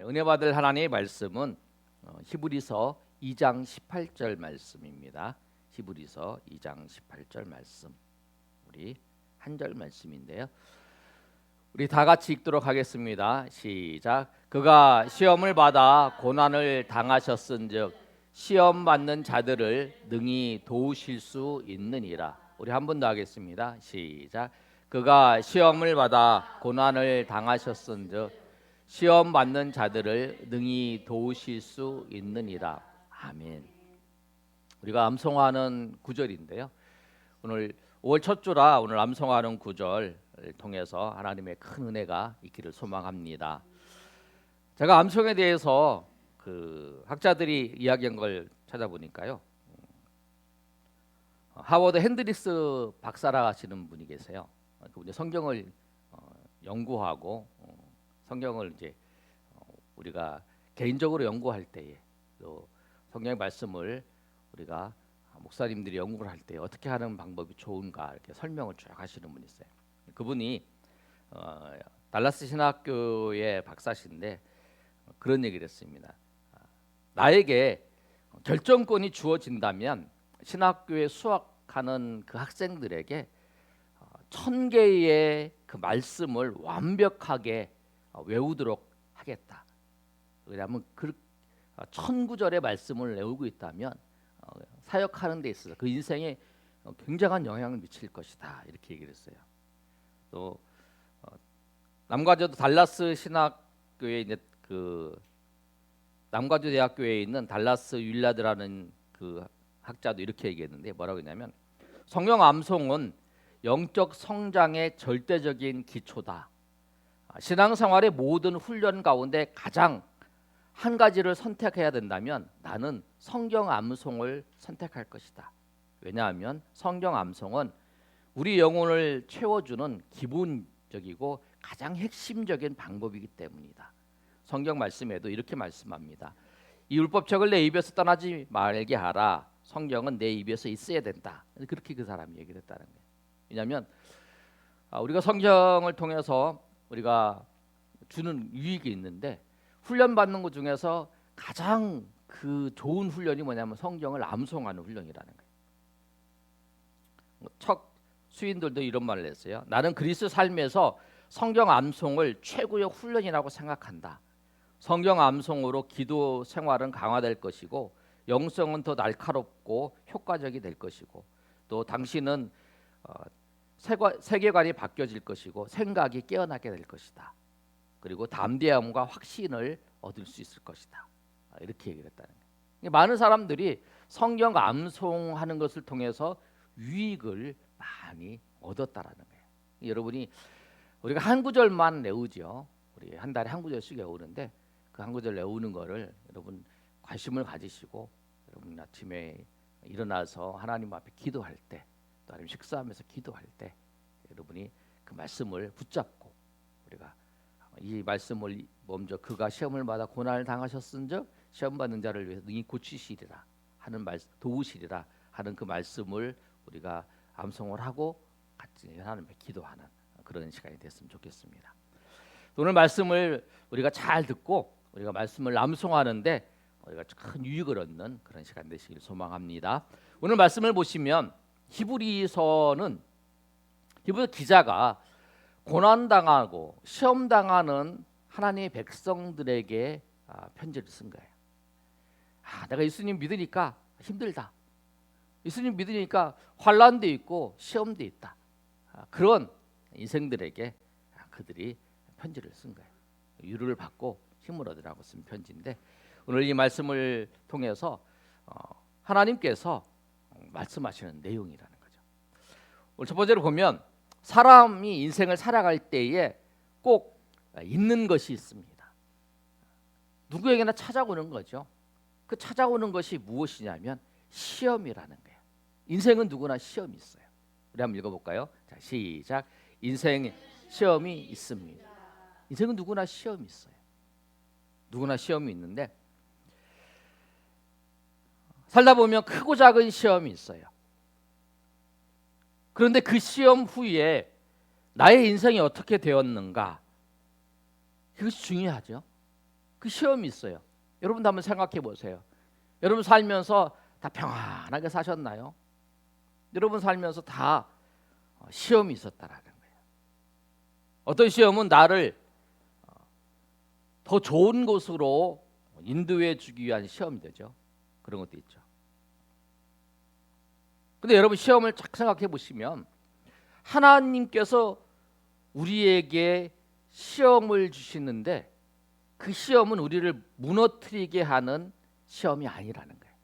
은혜 받을 하나님의 말씀은 히브리서 2장 18절 말씀입니다. 히브리서 2장 18절 말씀. 우리 한 절 말씀인데요. 우리 다 같이 읽도록 하겠습니다. 시작. 그가 시험을 받아 고난을 당하셨은즉 시험 받는 자들을 능히 도우실 수 있느니라. 우리 한 번 더 하겠습니다. 시작. 그가 시험을 받아 고난을 당하셨은즉 시험 받는 자들을 능히 도우실 수 있느니라. 아멘. 우리가 암송하는 구절인데요. 오늘 5월 첫 주라 오늘 암송하는 구절을 통해서 하나님의 큰 은혜가 있기를 소망합니다. 제가 암송에 대해서 그 학자들이 이야기한 걸 찾아보니까요. 하워드 핸드리스 박사라 하시는 분이 계세요. 그분이 성경을 연구하고 성경을 이제 우리가 개인적으로 연구할 때에 또 성경의 말씀을 우리가 목사님들이 연구를 할 때 어떻게 하는 방법이 좋은가 이렇게 설명을 쭉 하시는 분이 있어요. 그분이 달라스 신학교의 박사신데 그런 얘기를 했습니다. 나에게 결정권이 주어진다면 신학교에 수학하는 그 학생들에게 1000개의 그 말씀을 완벽하게 외우도록 하겠다. 왜냐하면 그 1000구절의 말씀을 외우고 있다면 사역하는 데 있어서 그 인생에 굉장한 영향을 미칠 것이다. 이렇게 얘기를 했어요. 또 남과주 달라스 신학교에 이제 그 남과주 대학교에 있는 달라스 윌라드라는 그 학자도 이렇게 얘기했는데 뭐라고 했냐면 성경 암송은 영적 성장의 절대적인 기초다. 신앙생활의 모든 훈련 가운데 가장 한 가지를 선택해야 된다면 나는 성경 암송을 선택할 것이다. 왜냐하면 성경 암송은 우리 영혼을 채워주는 기본적이고 가장 핵심적인 방법이기 때문이다. 성경 말씀에도 이렇게 말씀합니다. 이 율법책을 내 입에서 떠나지 말게 하라. 성경은 내 입에서 있어야 된다. 그렇게 그 사람이 얘기를 했다는 거예요. 왜냐하면 우리가 성경을 통해서 우리가 주는 유익이 있는데 훈련 받는 것 중에서 가장 그 좋은 훈련이 뭐냐면 성경을 암송하는 훈련이라는 거예요. 척 수인들도 이런 말을 했어요. 나는 그리스도 삶에서 성경 암송을 최고의 훈련이라고 생각한다. 성경 암송으로 기도 생활은 강화될 것이고 영성은 더 날카롭고 효과적이 될 것이고 또 당신은 세계관이 바뀌어질 것이고 생각이 깨어나게 될 것이다. 그리고 담대함과 확신을 얻을 수 있을 것이다. 이렇게 얘기를 했다는 거예요. 많은 사람들이 성경 암송하는 것을 통해서 유익을 많이 얻었다라는 거예요. 여러분이 우리가 한 구절만 외우죠. 우리 한 달에 한 구절씩 외우는데 그 한 구절 외우는 거를 여러분 관심을 가지시고 여러분 아침에 일어나서 하나님 앞에 기도할 때 또 아니면 식사하면서 기도할 때 여러분이 그 말씀을 붙잡고 우리가 이 말씀을 먼저 그가 시험을 받아 고난을 당하셨은즉 시험 받는 자를 위해서 능히 고치시리라 하는 도우시리라 하는 그 말씀을 우리가 암송을 하고 같이 하나님께 기도하는 그런 시간이 됐으면 좋겠습니다. 오늘 말씀을 우리가 잘 듣고 우리가 말씀을 암송하는데 우리가 큰 유익을 얻는 그런 시간 되시길 소망합니다. 오늘 말씀을 보시면 히브리서는 히브리 기자가 고난당하고 시험당하는 하나님의 백성들에게 편지를 쓴 거예요. 내가 예수님 믿으니까 힘들다. 예수님 믿으니까 환난도 있고 시험도 있다. 그런 인생들에게 그들이 편지를 쓴 거예요. 위로를 받고 힘을 얻으라고 쓴 편지인데 오늘 이 말씀을 통해서 하나님께서 말씀하시는 내용이라는 거죠. 오늘 첫 번째로 보면 사람이 인생을 살아갈 때에 꼭 있는 것이 있습니다. 누구에게나 찾아오는 거죠. 그 찾아오는 것이 무엇이냐면 시험이라는 거예요. 인생은 누구나 시험이 있어요. 우리 한번 읽어볼까요? 자, 시작. 인생에 시험이 있습니다. 인생은 누구나 시험이 있어요. 누구나 시험이 있는데 살다 보면 크고 작은 시험이 있어요. 그런데 그 시험 후에 나의 인생이 어떻게 되었는가 그것이 중요하죠. 그 시험이 있어요. 여러분도 한번 생각해 보세요. 여러분 살면서 다 평안하게 사셨나요? 여러분 살면서 다 시험이 있었다라는 거예요. 어떤 시험은 나를 더 좋은 곳으로 인도해 주기 위한 시험이 되죠. 그런 것도 있죠. 근데 여러분 시험을 쫙 생각해 보시면 하나님께서 우리에게 시험을 주시는데 그 시험은 우리를 무너뜨리게 하는 시험이 아니라는 거예요.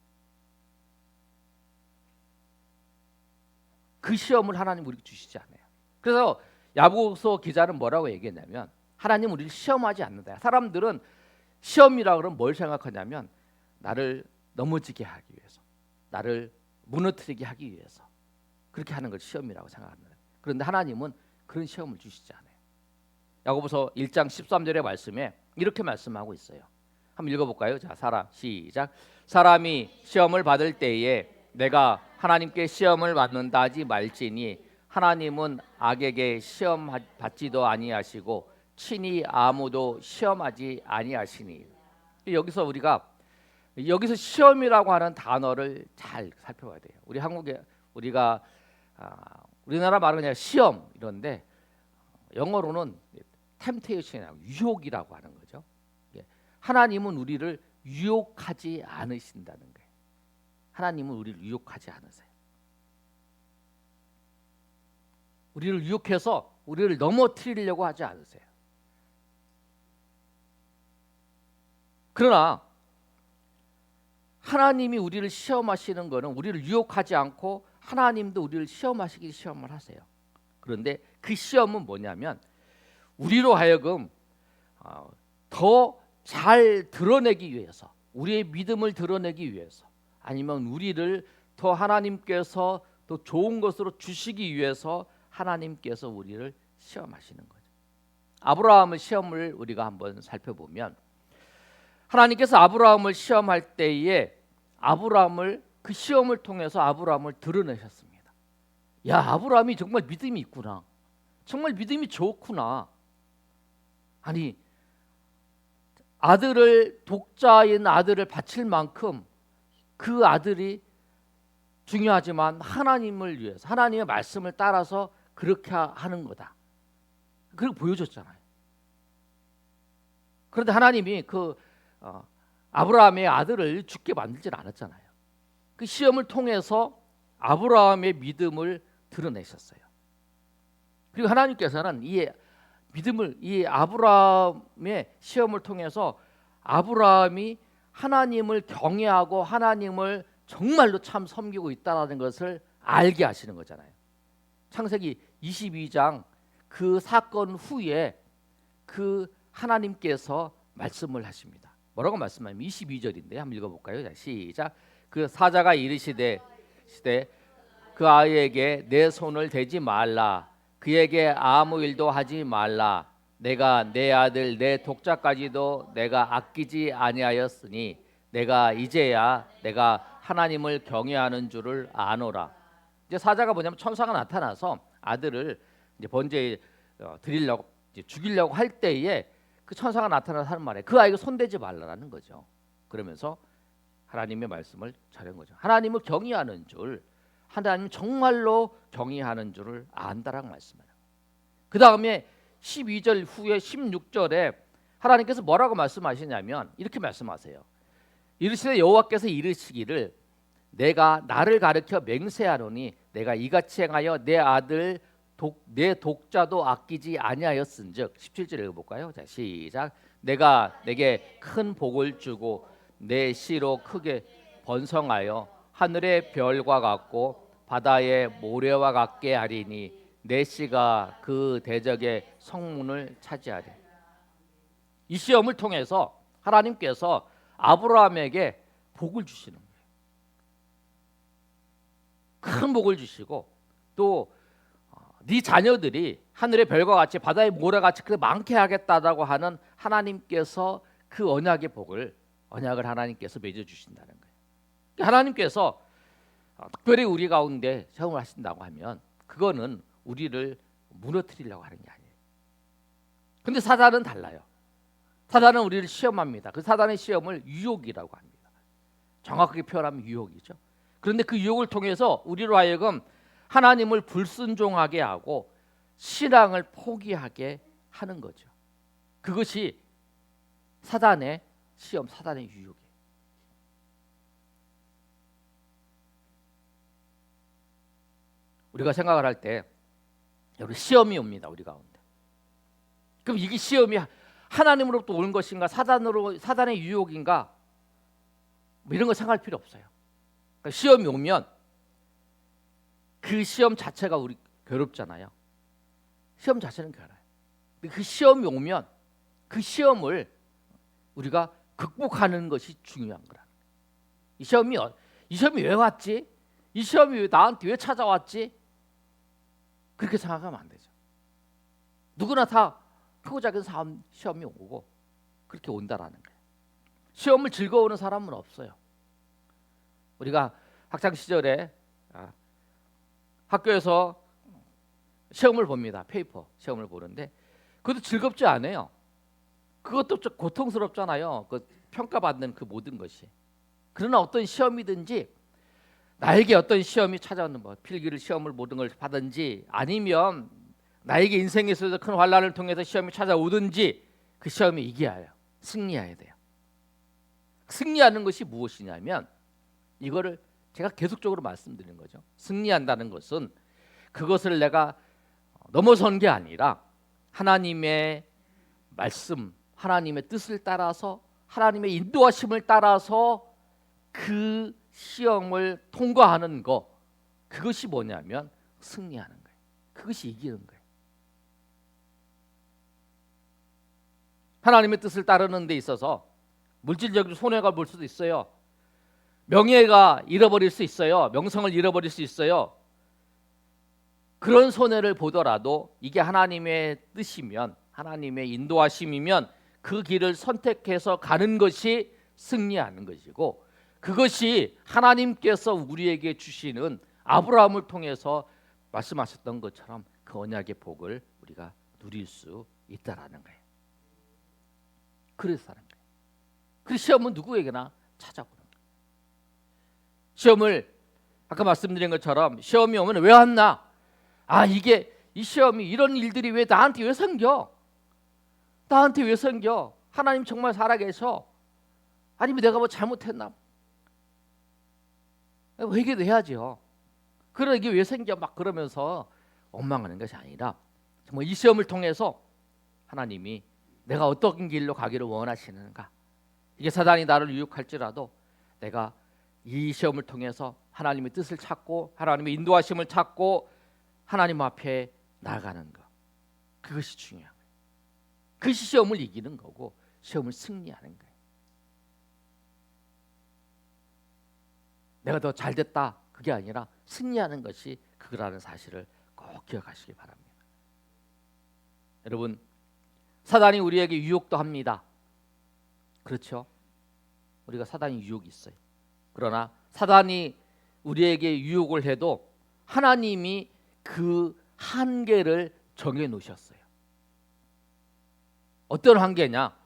그 시험을 하나님 우리에게 주시지 않아요. 그래서 야고보서 기자는 뭐라고 얘기했냐면 하나님 우리를 시험하지 않는다. 사람들은 시험이라고 그러면 뭘 생각하냐면 나를 넘어지게 하기 위해서, 나를 무너뜨리게 하기 위해서 그렇게 하는 걸 시험이라고 생각합니다. 그런데 하나님은 그런 시험을 주시지 않아요. 야고보서 1장 13절의 말씀에 이렇게 말씀하고 있어요. 한번 읽어볼까요? 자, 시작. 사람이 시험을 받을 때에 내가 하나님께 시험을 받는다 하지 말지니 하나님은 악에게 시험 받지도 아니하시고 친히 아무도 시험하지 아니하시니. 여기서 여기서 시험이라고 하는 단어를 잘 살펴봐야 돼요. 우리 한국에 우리나라 말은 그냥 시험 이런데 영어로는 템테이션이라고 유혹이라고 하는 거죠. 하나님은 우리를 유혹하지 않으신다는 거예요. 하나님은 우리를 유혹하지 않으세요. 우리를 유혹해서 우리를 넘어뜨리려고 하지 않으세요. 그러나 하나님이 우리를 시험하시는 것은 우리를 유혹하지 않고 하나님도 우리를 시험을 하세요. 그런데 그 시험은 뭐냐면 우리로 하여금 더 잘 드러내기 위해서, 우리의 믿음을 드러내기 위해서, 아니면 우리를 더 하나님께서 더 좋은 것으로 주시기 위해서 하나님께서 우리를 시험하시는 거죠. 아브라함의 시험을 우리가 한번 살펴보면 하나님께서 아브라함을 시험할 때에 그 시험을 통해서 아브라함을 드러내셨습니다. 야, 아브라함이 정말 믿음이 있구나. 정말 믿음이 좋구나. 아니, 독자인 아들을 바칠 만큼 그 아들이 중요하지만 하나님을 위해서, 하나님의 말씀을 따라서 그렇게 하는 거다. 그렇게 보여줬잖아요. 그런데 하나님이 아브라함의 아들을 죽게 만들지 않았잖아요. 그 시험을 통해서 아브라함의 믿음을 드러내셨어요. 그리고 하나님께서는 이 아브라함의 시험을 통해서 아브라함이 하나님을 경외하고 하나님을 정말로 참 섬기고 있다는 것을 알게 하시는 거잖아요. 창세기 22장 그 사건 후에 그 하나님께서 말씀을 하십니다. 뭐라고 말씀하냐면 22절인데 한번 읽어볼까요? 자, 시작. 그 사자가 이르시되 그 아이에게 내 손을 대지 말라. 그에게 아무 일도 하지 말라. 내가 내 아들 내 독자까지도 내가 아끼지 아니하였으니 내가 이제야 내가 하나님을 경외하는 줄을 아노라. 이제 사자가 뭐냐면 천사가 나타나서 아들을 이제 번제에 드리려고 죽이려고 할 때에 그 천사가 나타나서 하는 말에 그 아이가 손대지 말라라는 거죠. 그러면서 하나님의 말씀을 전한 거죠. 하나님을 경외하는 줄, 하나님 정말로 경외하는 줄을 안다라고 말씀해요. 그 다음에 12절 후에 16절에 하나님께서 뭐라고 말씀하시냐면 이렇게 말씀하세요. 이르시되 여호와께서 이르시기를 내가 나를 가르쳐 맹세하노니 내가 이같이 행하여 내 아들 내 독자도 아끼지 아니하였은즉 17절 읽어볼까요? 자, 시작. 내가 내게 큰 복을 주고 내 씨로 크게 번성하여 하늘의 별과 같고 바다의 모래와 같게 하리니 내 씨가 그 대적의 성문을 차지하리. 이 시험을 통해서 하나님께서 아브라함에게 복을 주시는 거예요. 큰 복을 주시고 또 네 자녀들이 하늘의 별과 같이 바다의 모래 같이 그렇게 많게 하겠다라고 하는 하나님께서 그 언약을 하나님께서 맺어 주신다는 거예요. 하나님께서 특별히 우리 가운데 시험을 하신다고 하면 그거는 우리를 무너뜨리려고 하는 게 아니에요. 근데 사단은 달라요. 사단은 우리를 시험합니다. 그 사단의 시험을 유혹이라고 합니다. 정확하게 표현하면 유혹이죠. 그런데 그 유혹을 통해서 우리로 하여금 하나님을 불순종하게 하고 신앙을 포기하게 하는 거죠. 그것이 사단의 시험, 사단의 유혹이에요. 우리가 생각을 할 때 여러분 시험이 옵니다. 우리 가운데. 그럼 이게 시험이 하나님으로부터 온 것인가 사단의 유혹인가 뭐 이런 거 생각할 필요 없어요. 그러니까 시험이 오면 그 시험 자체가 우리 괴롭잖아요. 시험 자체는 괴로워요. 그 시험이 오면 그 시험을 우리가 극복하는 것이 중요한 거라. 이 시험이 왜 왔지? 이 시험이 나한테 왜 찾아왔지? 그렇게 생각하면 안 되죠. 누구나 다 크고 작은 시험이 오고 그렇게 온다라는 거예요. 시험을 즐거워하는 사람은 없어요. 우리가 학창 시절에 학교에서 시험을 봅니다. 페이퍼 시험을 보는데 그것도 즐겁지 않아요. 그것도 좀 고통스럽잖아요. 그 평가받는 그 모든 것이. 그러나 어떤 시험이든지 나에게 어떤 시험이 찾아오는 뭐 필기를 시험을 모든 걸 받든지 아니면 나에게 인생에서도 큰 환난을 통해서 시험이 찾아오든지 그 시험에 이겨야 해요. 승리해야 돼요. 승리하는 것이 무엇이냐면 이거를 제가 계속적으로 말씀드리는 거죠. 승리한다는 것은 그것을 내가 넘어선 게 아니라 하나님의 말씀, 하나님의 뜻을 따라서 하나님의 인도하심을 따라서 그 시험을 통과하는 거, 그것이 뭐냐면 승리하는 거예요. 그것이 이기는 거예요. 하나님의 뜻을 따르는 데 있어서 물질적으로 손해가 볼 수도 있어요. 명예가 잃어버릴 수 있어요. 명성을 잃어버릴 수 있어요. 그런 손해를 보더라도 이게 하나님의 뜻이면 하나님의 인도하심이면 그 길을 선택해서 가는 것이 승리하는 것이고 그것이 하나님께서 우리에게 주시는 아브라함을 통해서 말씀하셨던 것처럼 그 언약의 복을 우리가 누릴 수 있다라는 거예요. 그래서 하는 거예요. 그 시험은 누구에게나 찾아오는 거예요. 시험을 아까 말씀드린 것처럼 시험이 오면 왜 왔나? 이 시험이 이런 일들이 나한테 왜 생겨? 나한테 왜 생겨? 하나님 정말 살아계셔? 아니면 내가 뭐 잘못했나? 회개도 해야죠. 그러나 이게 왜 생겨? 막 그러면서 원망하는 것이 아니라 정말 이 시험을 통해서 하나님이 내가 어떤 길로 가기를 원하시는가? 이게 사단이 나를 유혹할지라도 내가 이 시험을 통해서 하나님의 뜻을 찾고 하나님의 인도하심을 찾고 하나님 앞에 나아가는 것, 그것이 중요한 거예요. 그것이 시험을 이기는 거고 시험을 승리하는 거예요. 내가 더 잘됐다 그게 아니라 승리하는 것이 그거라는 사실을 꼭 기억하시기 바랍니다. 여러분, 사단이 우리에게 유혹도 합니다. 그렇죠? 우리가 사단이 유혹이 있어요. 그러나 사단이 우리에게 유혹을 해도 하나님이 그 한계를 정해 놓으셨어요. 어떤 한계냐?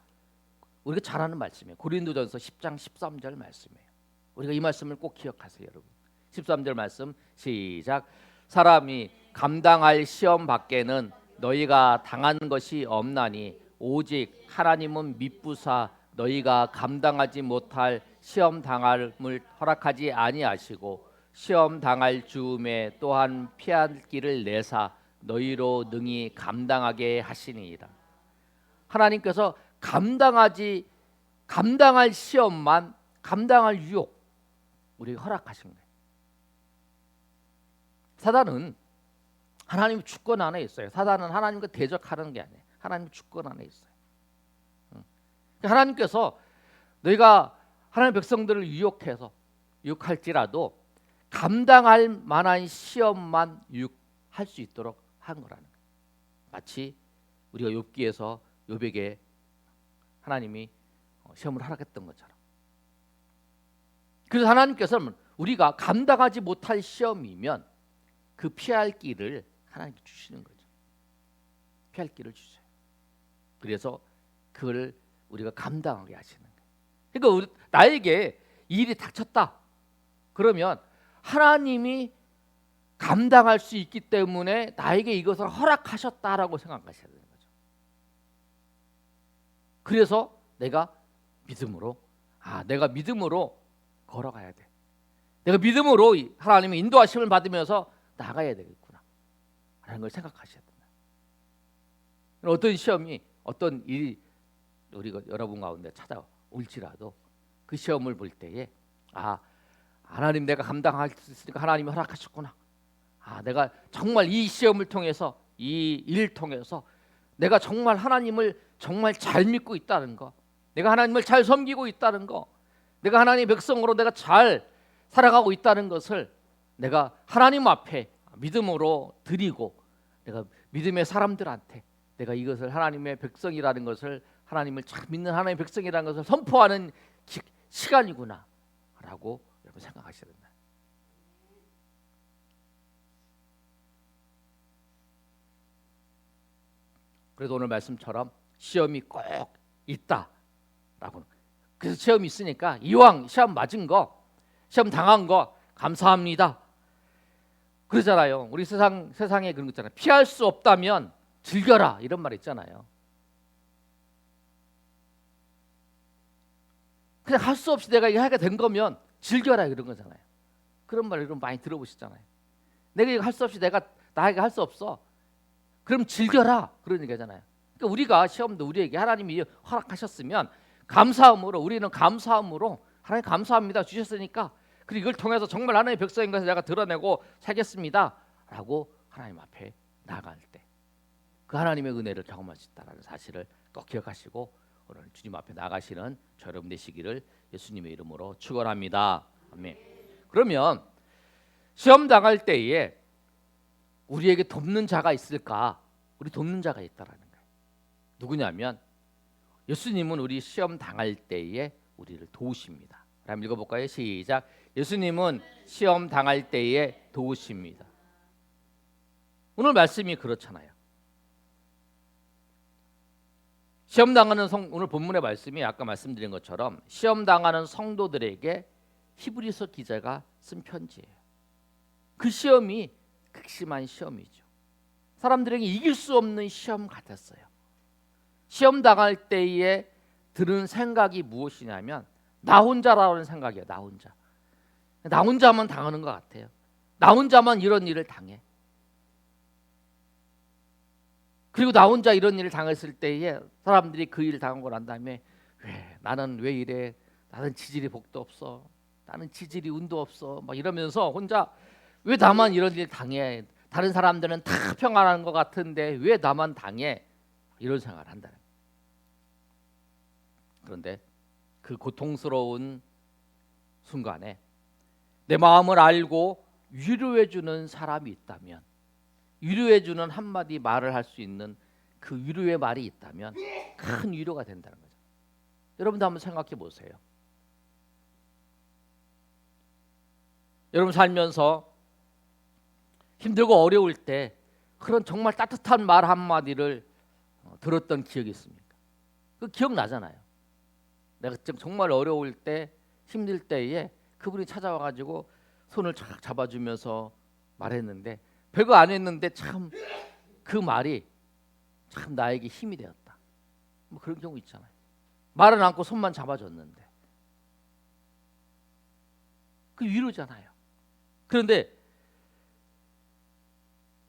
우리가 잘 아는 말씀이에요. 고린도전서 10장 13절 말씀이에요. 우리가 이 말씀을 꼭 기억하세요, 여러분. 13절 말씀 시작. 사람이 감당할 시험 밖에는 너희가 당한 것이 없나니 오직 하나님은 미쁘사 너희가 감당하지 못할 시험 당함을 허락하지 아니하시고 시험 당할 즈음에 또한 피할 길을 내사 너희로 능히 감당하게 하시니이다. 하나님께서 감당할 시험만 감당할 유혹 우리에게 허락하신 거예요. 사단은 하나님의 주권 안에 있어요. 사단은 하나님과 대적하는 게 아니에요. 하나님의 주권 안에 있어요. 하나님께서 너희가 하나님의 백성들을 유혹할지라도 감당할 만한 시험만 유혹할 수 있도록 한 거라는 거예요. 마치 우리가 욥기에서 욥에게 하나님이 시험을 허락했던 것처럼. 그래서 하나님께서는 우리가 감당하지 못할 시험이면 그 피할 길을 하나님께 주시는 거죠. 피할 길을 주셔요. 그래서 그걸 우리가 감당하게 하시는 거예요. 그러니까 나에게 일이 닥쳤다. 그러면 하나님이 감당할 수 있기 때문에 나에게 이것을 허락하셨다라고 생각하셔야 되는 거죠. 그래서 내가 믿음으로 걸어가야 돼. 내가 믿음으로 하나님의 인도하심을 받으면서 나가야 되겠구나 라는 걸 생각하셔야 된다. 어떤 시험이 어떤 일이 우리가 여러분 가운데 찾아올지라도 그 시험을 볼 때에 하나님 내가 감당할 수 있으니까 하나님이 허락하셨구나. 내가 정말 이 시험을 통해서 이 일을 통해서 내가 정말 하나님을 정말 잘 믿고 있다는 거, 내가 하나님을 잘 섬기고 있다는 거, 내가 하나님의 백성으로 내가 잘 살아가고 있다는 것을 내가 하나님 앞에 믿음으로 드리고 내가 믿음의 사람들한테 내가 이것을 하나님의 백성이라는 것을 하나님을 잘 믿는 하나님의 백성이라는 것을 선포하는 시간이구나 라고 여러분 생각하셔야 된다. 그래서 오늘 말씀처럼 시험이 꼭 있다라고. 그래서 시험이 있으니까 이왕 시험 맞은 거, 시험 당한 거 감사합니다. 그러잖아요. 우리 세상에 그런 거 있잖아요. 피할 수 없다면 즐겨라 이런 말 있잖아요. 그냥 할 수 없이 내가 이거 하게 된 거면 즐겨라 이런 거잖아요. 그런 말 여러분 많이 들어보시잖아요. 내가 이거 할 수 없이 나에게 할 수 없어. 그럼 즐겨라 그런 얘기잖아요. 그러니까 우리가 시험도 우리에게 하나님이 허락하셨으면 우리는 감사함으로 하나님 감사합니다 주셨으니까 그리고 이걸 통해서 정말 하나님의 백성인 것을 내가 드러내고 살겠습니다 라고 하나님 앞에 나아갈 때 그 하나님의 은혜를 경험할 수 있다는 사실을 꼭 기억하시고 오늘 주님 앞에 나가시는 저 여러분 되시기를 예수님의 이름으로 축원합니다. 아멘. 그러면 시험 당할 때에 우리에게 돕는 자가 있을까? 우리 돕는 자가 있다라는 거예요. 누구냐면 예수님은 우리 시험 당할 때에 우리를 도우십니다. 한번 읽어볼까요? 시작. 예수님은 시험 당할 때에 도우십니다. 오늘 말씀이 그렇잖아요. 시험 당하는 오늘 본문의 말씀이 아까 말씀드린 것처럼 시험 당하는 성도들에게 히브리서 기자가 쓴 편지예요. 그 시험이 극심한 시험이죠. 사람들에게 이길 수 없는 시험 같았어요. 시험 당할 때에 드는 생각이 무엇이냐면 나 혼자라는 생각이에요. 나 혼자만 당하는 것 같아요. 나 혼자만 이런 일을 당해. 그리고 나 혼자 이런 일을 당했을 때에 사람들이 그 일을 당하고 난 다음에 나는 왜 이래? 나는 지질이 복도 없어. 나는 지질이 운도 없어. 막 이러면서 혼자 왜 나만 이런 일 당해? 다른 사람들은 다 평안한 것 같은데 왜 나만 당해? 이런 생각을 한다는 거예요. 그런데 그 고통스러운 순간에 내 마음을 알고 위로해주는 사람이 있다면, 위로해주는 한마디 말을 할 수 있는 그 위로의 말이 있다면 큰 위로가 된다는 거죠. 여러분도 한번 생각해 보세요. 여러분 살면서 힘들고 어려울 때 그런 정말 따뜻한 말 한마디를 들었던 기억이 있습니까? 그 기억나잖아요. 내가 정말 어려울 때 힘들 때에 그분이 찾아와가지고 손을 착 잡아주면서 말했는데 별거 안 했는데 참 그 말이 참 나에게 힘이 되었다. 뭐 그런 경우 있잖아요. 말은 않고 손만 잡아줬는데 그 위로잖아요. 그런데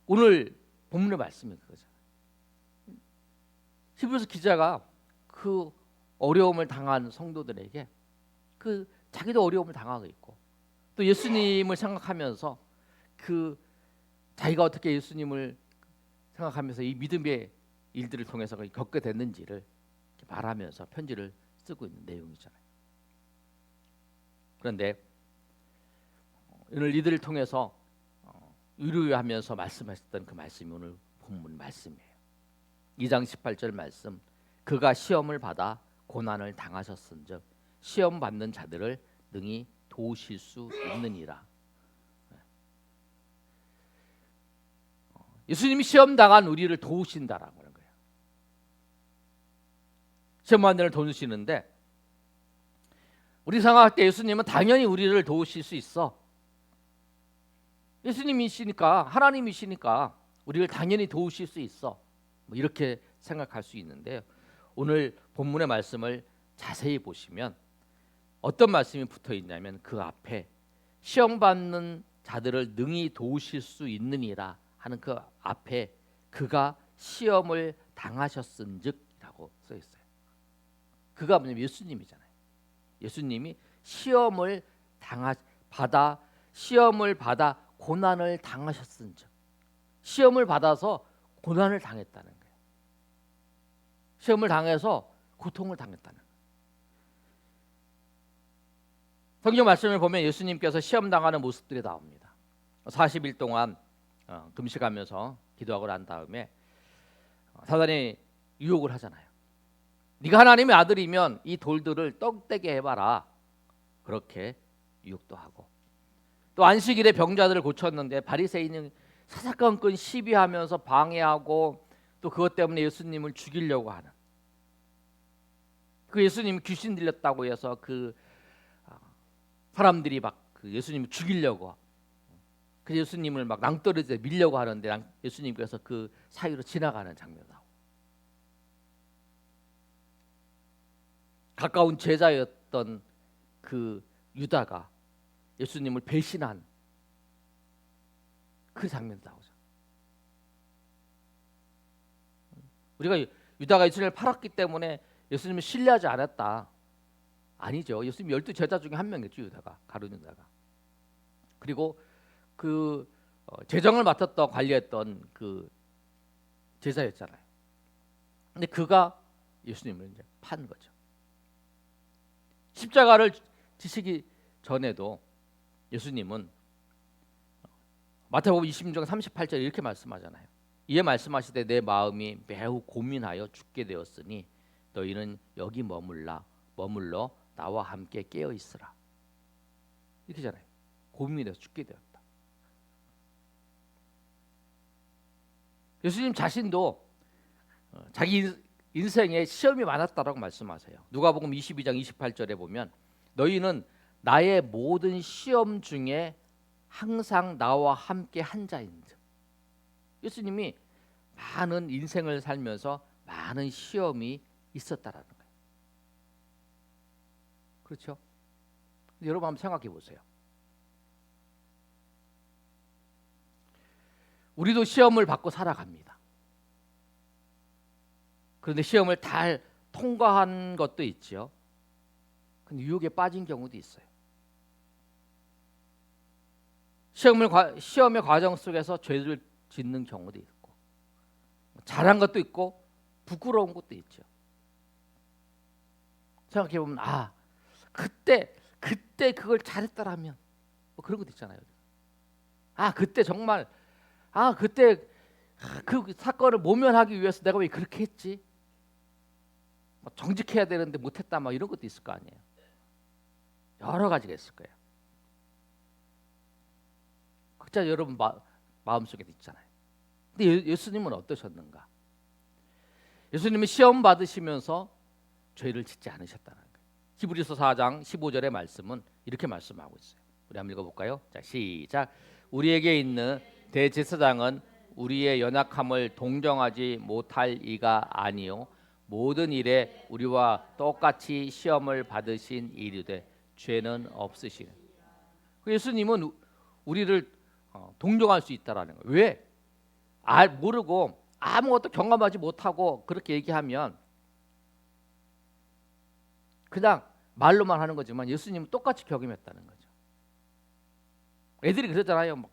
오늘 본문의 말씀이 그거잖아요. 히브리서 기자가 그 어려움을 당한 성도들에게 그 자기도 어려움을 당하고 있고 또 예수님을 생각하면서 그 자기가 어떻게 예수님을 생각하면서 이 믿음의 일들을 통해서 겪게 됐는지를 말하면서 편지를 쓰고 있는 내용이잖아요. 그런데 오늘 이들을 통해서 위로하면서 말씀하셨던 그 말씀이 오늘 본문 말씀이에요. 2장 18절 말씀. 그가 시험을 받아 고난을 당하셨은즉 시험 받는 자들을 능히 도우실 수 있느니라. 예수님이 시험 당한 우리를 도우신다라고 하는 거예요. 시험 받는 돈 주시는데 우리 생각할 때 예수님은 당연히 우리를 도우실 수 있어. 예수님이시니까, 하나님이시니까 우리를 당연히 도우실 수 있어. 뭐 이렇게 생각할 수 있는데요. 오늘 본문의 말씀을 자세히 보시면 어떤 말씀이 붙어 있냐면 그 앞에 시험 받는 자들을 능히 도우실 수 있느니라 하는 그 앞에 그가 시험을 당하셨은즉이라고 써 있어요. 그가 뭐냐면 예수님이잖아요. 예수님이 시험을 받아 고난을 당하셨은즉, 시험을 받아서 고난을 당했다는 거예요. 시험을 당해서 고통을 당했다는 거예요. 성경 말씀을 보면 예수님께서 시험 당하는 모습들이 나옵니다. 40일 동안 금식하면서 기도하고 난 다음에 사단이 유혹을 하잖아요. 네가 하나님의 아들이면 이 돌들을 떡되게 해봐라. 그렇게 유혹도 하고, 또 안식일에 병자들을 고쳤는데 바리새인은 사사건건 시비하면서 방해하고 또 그것 때문에 예수님을 죽이려고 하는, 그 예수님이 귀신 들렸다고 해서 그 사람들이 막 그 예수님을 죽이려고, 그 예수님을 막 낭떠러지에 밀려고 하는데 예수님께서 그 사이로 지나가는 장면 나오고, 가까운 제자였던 그 유다가 예수님을 배신한 그 장면 나오죠. 우리가 유다가 예수님을 팔았기 때문에 예수님을 신뢰하지 않았다, 아니죠. 예수님 12 제자 중에 한 명이었죠. 유다가, 가룟 유다가. 그리고 그 재정을 맡았던, 관리했던 그 제자였잖아요. 근데 그가 예수님을 이제 판 거죠. 십자가를 지시기 전에도 예수님은 마태복음 26장 38절 이렇게 말씀하잖아요. 이에 말씀하시되 내 마음이 매우 고민하여 죽게 되었으니 너희는 여기 머물러 나와 함께 깨어 있으라. 이렇게잖아요. 고민해서 죽게 되었다. 예수님 자신도 자기 인생에 시험이 많았다라고 말씀하세요. 누가복음 22장 28절에 보면 너희는 나의 모든 시험 중에 항상 나와 함께 한 자인즉, 예수님이 많은 인생을 살면서 많은 시험이 있었다라는 거예요. 그렇죠? 여러분 한번 생각해 보세요. 우리도 시험을 받고 살아갑니다. 그런데 시험을 잘 통과한 것도 있죠. 근데 유혹에 빠진 경우도 있어요. 시험의 과정 속에서 죄를 짓는 경우도 있고, 잘한 것도 있고 부끄러운 것도 있죠. 생각해 보면 그때 그걸 잘했더라면, 뭐 그런 것도 있잖아요. 그때 정말 그때 그 사건을 모면하기 위해서 내가 왜 그렇게 했지? 정직해야 되는데 못했다, 막 이런 것도 있을 거 아니에요. 여러 가지가 있을 거예요. 각자 여러분 마음속에도 있잖아요. 근데 예수님은 어떠셨는가? 예수님은 시험 받으시면서 죄를 짓지 않으셨다는 거예요. 히브리서 4장 15절의 말씀은 이렇게 말씀하고 있어요. 우리 한번 읽어볼까요? 자, 시작. 우리에게 있는 대제사장은 우리의 연약함을 동정하지 못할 이가 아니요 모든 일에 우리와 똑같이 시험을 받으신 이르되 죄는 없으시는. 예수님은 우리를 동정할 수 있다라는 거예요. 왜? 모르고 아무것도 경험하지 못하고 그렇게 얘기하면 그냥 말로만 하는 거지만 예수님은 똑같이 경험했다는 거죠. 애들이 그러잖아요. 막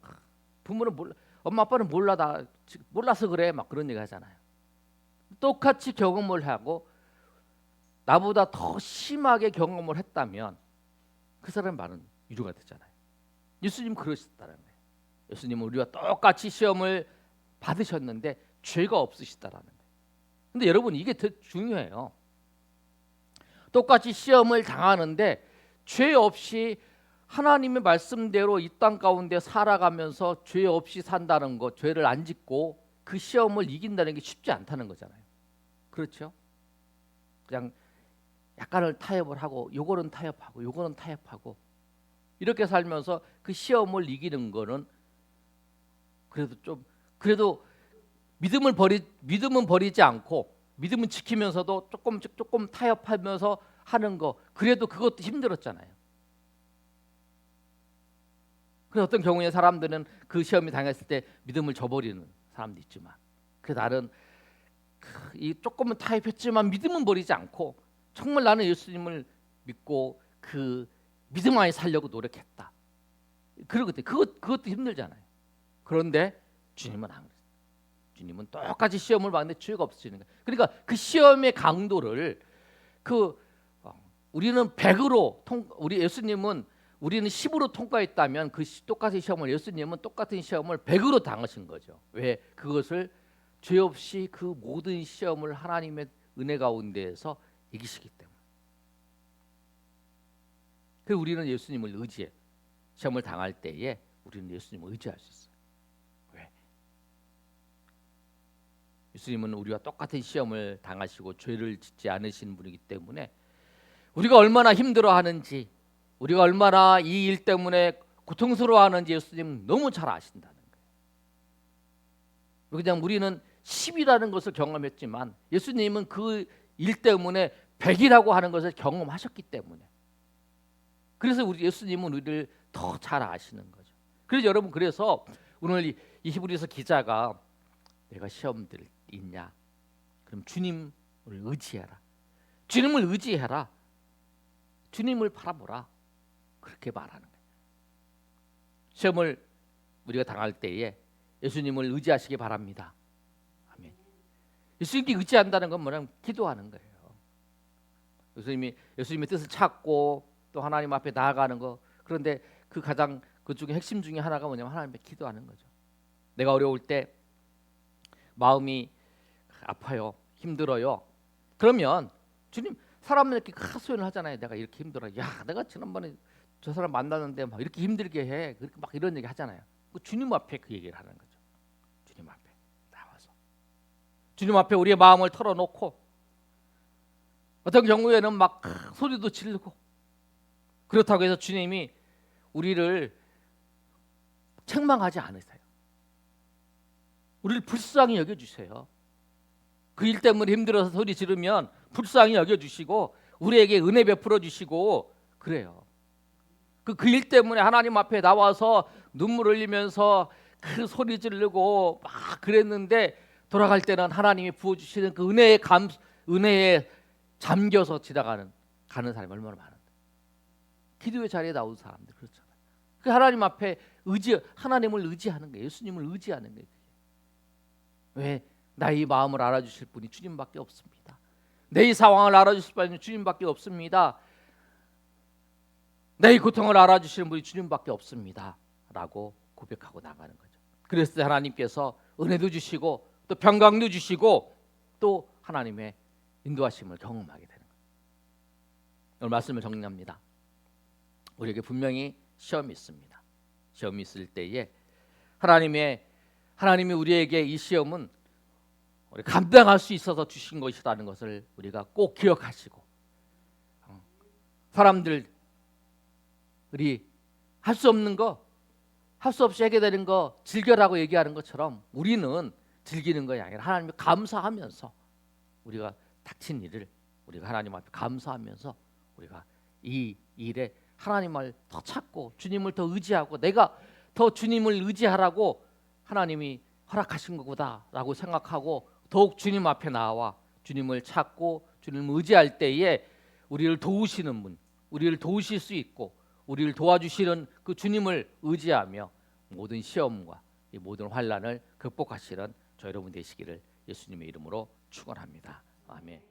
부모는 몰라, 엄마 아빠는 몰라서 그래, 막 그런 얘기 하잖아요. 똑같이 경험을 하고 나보다 더 심하게 경험을 했다면 그 사람의 말은 위로가 되잖아요. 예수님 그러셨다는 거예요. 예수님은 우리와 똑같이 시험을 받으셨는데 죄가 없으시다라는 거예요. 근데 여러분 이게 더 중요해요. 똑같이 시험을 당하는데 죄 없이 하나님의 말씀대로 이 땅 가운데 살아가면서 죄 없이 산다는 것, 죄를 안 짓고 그 시험을 이긴다는 게 쉽지 않다는 거잖아요. 그렇죠? 그냥 약간을 타협을 하고 요거는 타협하고 요거는 타협하고 이렇게 살면서 그 시험을 이기는 거는 그래도 믿음은 버리지 않고 믿음은 지키면서도 조금 타협하면서 하는 거, 그래도 그것도 힘들었잖아요. 그래서 어떤 경우에 사람들은 그 시험이 당했을 때 믿음을 저버리는 사람도 있지만, 그 나는 이 조금은 타협했지만 믿음은 버리지 않고 정말 나는 예수님을 믿고 그 믿음 안에 살려고 노력했다. 그러거든요. 그것도 힘들잖아요. 그런데 주님은 안 그래요. 주님은 똑같이 시험을 받는데 죄가 없으시는 거예요. 그러니까 그 시험의 강도를 우리는 100으로 우리 예수님은 우리는 10으로 통과했다면 그 똑같은 시험을 예수님은 똑같은 시험을 100으로 당하신 거죠. 왜? 그것을 죄 없이 그 모든 시험을 하나님의 은혜 가운데에서 이기시기 때문에. 그 우리는 예수님을 의지해. 시험을 당할 때에 우리는 예수님을 의지할 수 있어요. 왜? 예수님은 우리와 똑같은 시험을 당하시고 죄를 짓지 않으신 분이기 때문에 우리가 얼마나 힘들어하는지, 우리가 얼마나 이 일 때문에 고통스러워하는지 예수님은 너무 잘 아신다는 거예요. 그냥 우리는 10이라는 것을 경험했지만 예수님은 그 일 때문에 100이라고 하는 것을 경험하셨기 때문에, 그래서 우리 예수님은 우리를 더 잘 아시는 거죠. 그래서 여러분, 그래서 오늘 이 히브리서 기자가 내가 시험들 있냐? 그럼 주님을 의지해라. 주님을 의지해라. 주님을 바라보라. 그렇게 말하는 거예요. 시험을 우리가 당할 때에 예수님을 의지하시기 바랍니다. 아멘. 예수님께 의지한다는 건 뭐냐면 기도하는 거예요. 예수님의 뜻을 찾고 또 하나님 앞에 나아가는 거. 그런데 그 중에 핵심 중에 하나가 뭐냐면 하나님께 기도하는 거죠. 내가 어려울 때 마음이 아파요, 힘들어요. 그러면 주님, 사람은 이렇게 하소연을 하잖아요. 내가 이렇게 힘들어. 야, 내가 지난번에 저 사람 만났는데 막 이렇게 힘들게 해. 그렇게 막 이런 얘기 하잖아요. 그 주님 앞에 그 얘기를 하는 거죠. 주님 앞에 나와서 주님 앞에 우리의 마음을 털어놓고, 어떤 경우에는 막 소리도 지르고, 그렇다고 해서 주님이 우리를 책망하지 않으세요. 우리를 불쌍히 여겨주세요. 그 일 때문에 힘들어서 소리 지르면 불쌍히 여겨주시고 우리에게 은혜 베풀어 주시고 그래요. 그 일 때문에 하나님 앞에 나와서 눈물 흘리면서 그 소리 지르고 막 그랬는데 돌아갈 때는 하나님이 부어주시는 그 은혜에 잠겨서 가는 사람이 얼마나 많은데. 기도의 자리에 나온 사람들 그렇잖아요. 그 하나님 앞에 하나님을 의지하는 거예요. 예수님을 의지하는 거예요. 왜? 나의 마음을 알아주실 분이 주님밖에 없습니다. 내 상황을 알아주실 분이 주님밖에 없습니다. 내 고통을 알아주시는 분이 주님밖에 없습니다. 라고 고백하고 나가는 거죠. 그래서 하나님께서 은혜도 주시고 또 평강도 주시고 또 하나님의 인도하심을 경험하게 되는 거예요. 오늘 말씀을 정리합니다. 우리에게 분명히 시험이 있습니다. 시험이 있을 때에 하나님이 우리에게 이 시험은 우리 감당할 수 있어서 주신 것이라는 것을 우리가 꼭 기억하시고, 사람들이 할 수 없는 거, 할 수 없이 하게 되는 거 즐겨라고 얘기하는 것처럼 우리는 즐기는 것이 아니라 하나님을 감사하면서, 우리가 닥친 일을 우리가 하나님 앞에 감사하면서 우리가 이 일에 하나님을 더 찾고 주님을 더 의지하고, 내가 더 주님을 의지하라고 하나님이 허락하신 거구나라고 생각하고 더욱 주님 앞에 나와 주님을 찾고 주님을 의지할 때에 우리를 도우시는 분, 우리를 도우실 수 있고 우리를 도와주시는 그 주님을 의지하며 모든 시험과 이 모든 환난을 극복하시는 저 여러분 되시기를 예수님의 이름으로 축원합니다. 아멘.